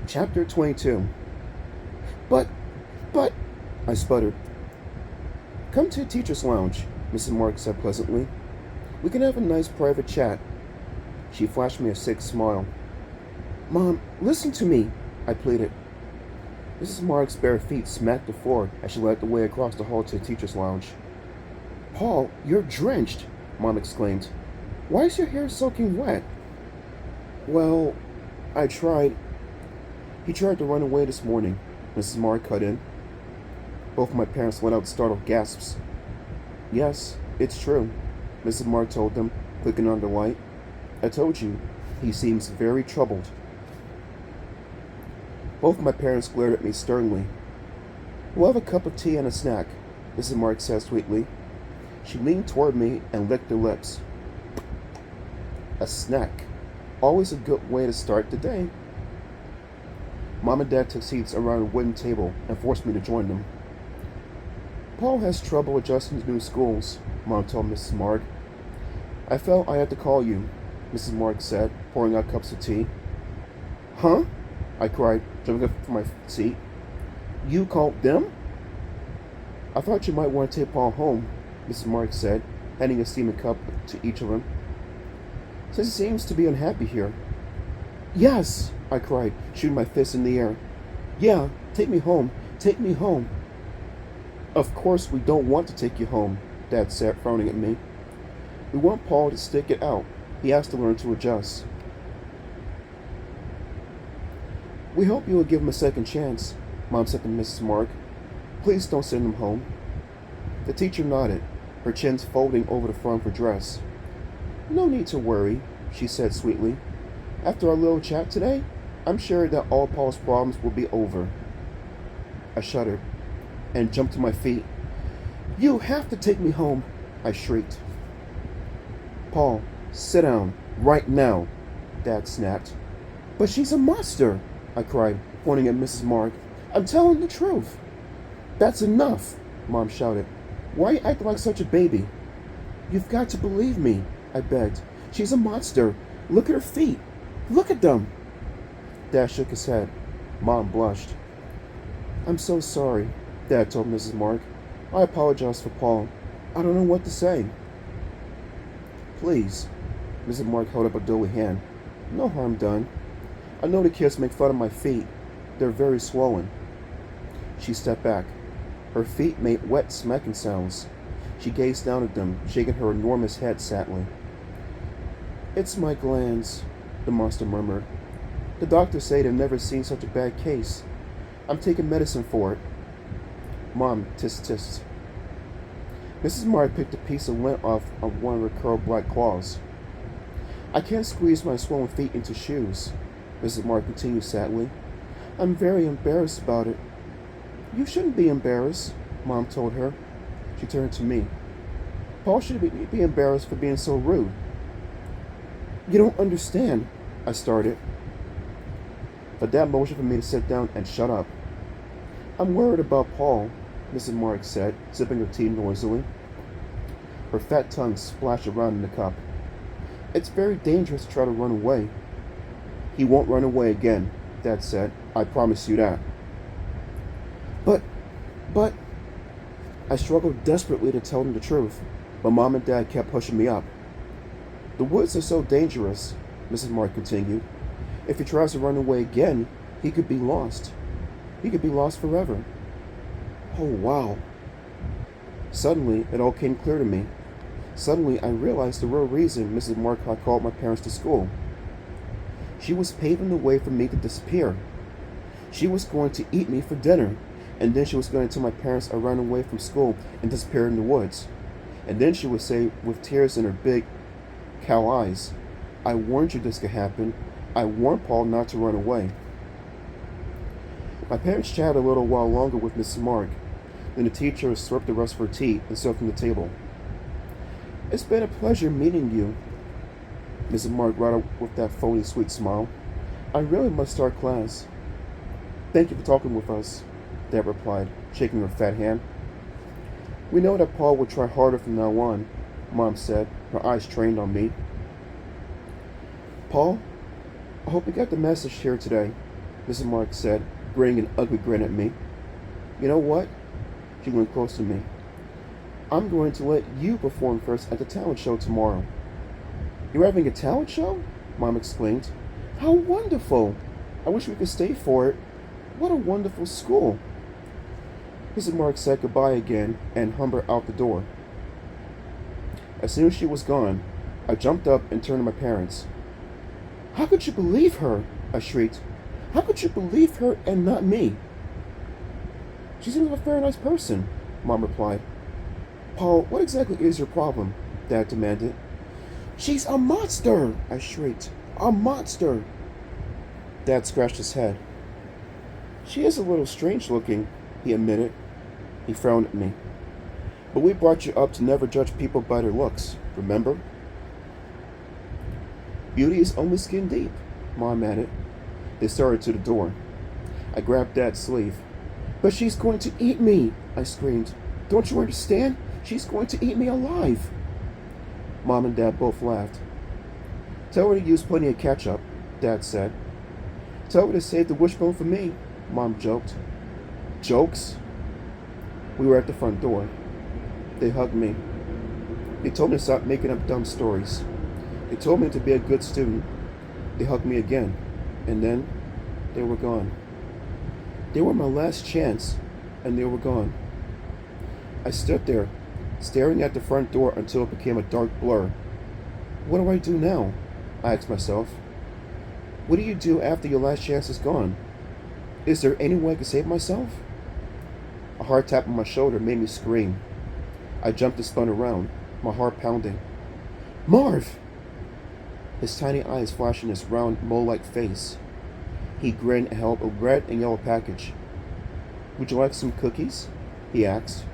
Chapter 22. But, but, I sputtered. Come to the teacher's lounge, Mrs. Mark said pleasantly. We can have a nice private chat. She flashed me a sick smile. Mom, listen to me, I pleaded. Mrs. Mark's bare feet smacked the floor as she led the way across the hall to the teacher's lounge. Paul, you're drenched, Mom exclaimed. Why is your hair soaking wet? Well, I tried. He tried to run away this morning, Mrs. Mark cut in. Both my parents let out startled gasps. Yes, it's true, Mrs. Mark told them, clicking on the light. I told you, he seems very troubled. Both my parents glared at me sternly. We'll have a cup of tea and a snack, Mrs. Mark said sweetly. She leaned toward me and licked her lips. A snack. Always a good way to start the day. Mom and Dad took seats around a wooden table and forced me to join them. Paul has trouble adjusting to new schools, Mom told Mrs. Mark. I felt I had to call you, Mrs. Mark said, pouring out cups of tea. Huh? I cried, jumping up from my seat. You called them? I thought you might want to take Paul home, Mrs. Mark said, handing a steaming cup to each of them. Since he seems to be unhappy here. Yes, I cried, shooting my fist in the air. Yeah, take me home. Take me home. Of course we don't want to take you home, Dad said, frowning at me. We want Paul to stick it out. He has to learn to adjust. We hope you will give him a second chance, Mom said to Mrs. Mark. Please don't send him home. The teacher nodded, her chin folding over the front of her dress. No need to worry, she said sweetly. After our little chat today, I'm sure that all Paul's problems will be over. I shuddered and jumped to my feet. You have to take me home, I shrieked. Paul, sit down, right now, Dad snapped. But she's a monster, I cried, pointing at Mrs. Mark. I'm telling the truth. That's enough, Mom shouted. Why are you acting like such a baby? You've got to believe me, I begged. She's a monster. Look at her feet. Look at them. Dad shook his head. Mom blushed. I'm so sorry, Dad told Mrs. Mark. I apologize for Paul. I don't know what to say. Please, Mrs. Mark held up a doughy hand. No harm done. I know the kids make fun of my feet. They're very swollen. She stepped back. Her feet made wet smacking sounds. She gazed down at them, shaking her enormous head sadly. It's my glands, the monster murmured. The doctors say they've never seen such a bad case. I'm taking medicine for it. Mom tisk-tissed. Mrs. Mark picked a piece of lint off of one of her curled black claws. I can't squeeze my swollen feet into shoes, Mrs. Mark continued sadly. I'm very embarrassed about it. You shouldn't be embarrassed, Mom told her. She turned to me. Paul should be embarrassed for being so rude. You don't understand, I started. But Dad motioned for me to sit down and shut up. I'm worried about Paul, Mrs. Mark said, sipping her tea noisily. Her fat tongue splashed around in the cup. It's very dangerous to try to run away. He won't run away again, Dad said. I promise you that. But, I struggled desperately to tell them the truth, but Mom and Dad kept pushing me up. The woods are so dangerous, Mrs. Mark continued. If he tries to run away again, he could be lost. He could be lost forever. Oh, wow. Suddenly, it all came clear to me. Suddenly, I realized the real reason Mrs. Mark had called my parents to school. She was paving the way for me to disappear. She was going to eat me for dinner, and then she was going to tell my parents I ran away from school and disappeared in the woods. And then she would say, with tears in her big cow eyes, I warned you this could happen. I warned Paul not to run away. My parents chatted a little while longer with Mrs. Mark. Then the teacher slurped the rest of her tea and sat from the table. It's been a pleasure meeting you, Mrs. Mark brought up with that phony sweet smile. I really must start class. Thank you for talking with us, Dad replied, shaking her fat hand. We know that Paul will try harder from now on, Mom said, her eyes trained on me. Paul, I hope you got the message here today. Mrs. Marks said, grinning an ugly grin at me. You know what? She leaned close to me. I'm going to let you perform first at the talent show tomorrow. You're having a talent show? Mom exclaimed. How wonderful! I wish we could stay for it. What a wonderful school. Mrs. Marks said goodbye again and humbled out the door. As soon as she was gone, I jumped up and turned to my parents. How could you believe her? I shrieked. How could you believe her and not me? She seems like a very nice person, Mom replied. Paul, what exactly is your problem? Dad demanded. She's a monster, I shrieked. A monster. Dad scratched his head. She is a little strange looking, he admitted. He frowned at me. But we brought you up to never judge people by their looks, remember? Beauty is only skin deep, Mom added. They started to the door. I grabbed Dad's sleeve. But she's going to eat me, I screamed. Don't you understand? She's going to eat me alive. Mom and Dad both laughed. Tell her to use plenty of ketchup, Dad said. Tell her to save the wishbone for me, Mom joked. Jokes? We were at the front door. They hugged me. They told me to stop making up dumb stories. They told me to be a good student. They hugged me again. And then they were gone. They were my last chance, and they were gone. I stood there, staring at the front door until it became a dark blur. What do I do now? I asked myself. What do you do after your last chance is gone? Is there any way I can save myself? A hard tap on my shoulder made me scream. I jumped and spun around, my heart pounding. Marv! His tiny eyes flashing his round, mole-like face. He grinned and held a red and yellow package. Would you like some cookies? He asked.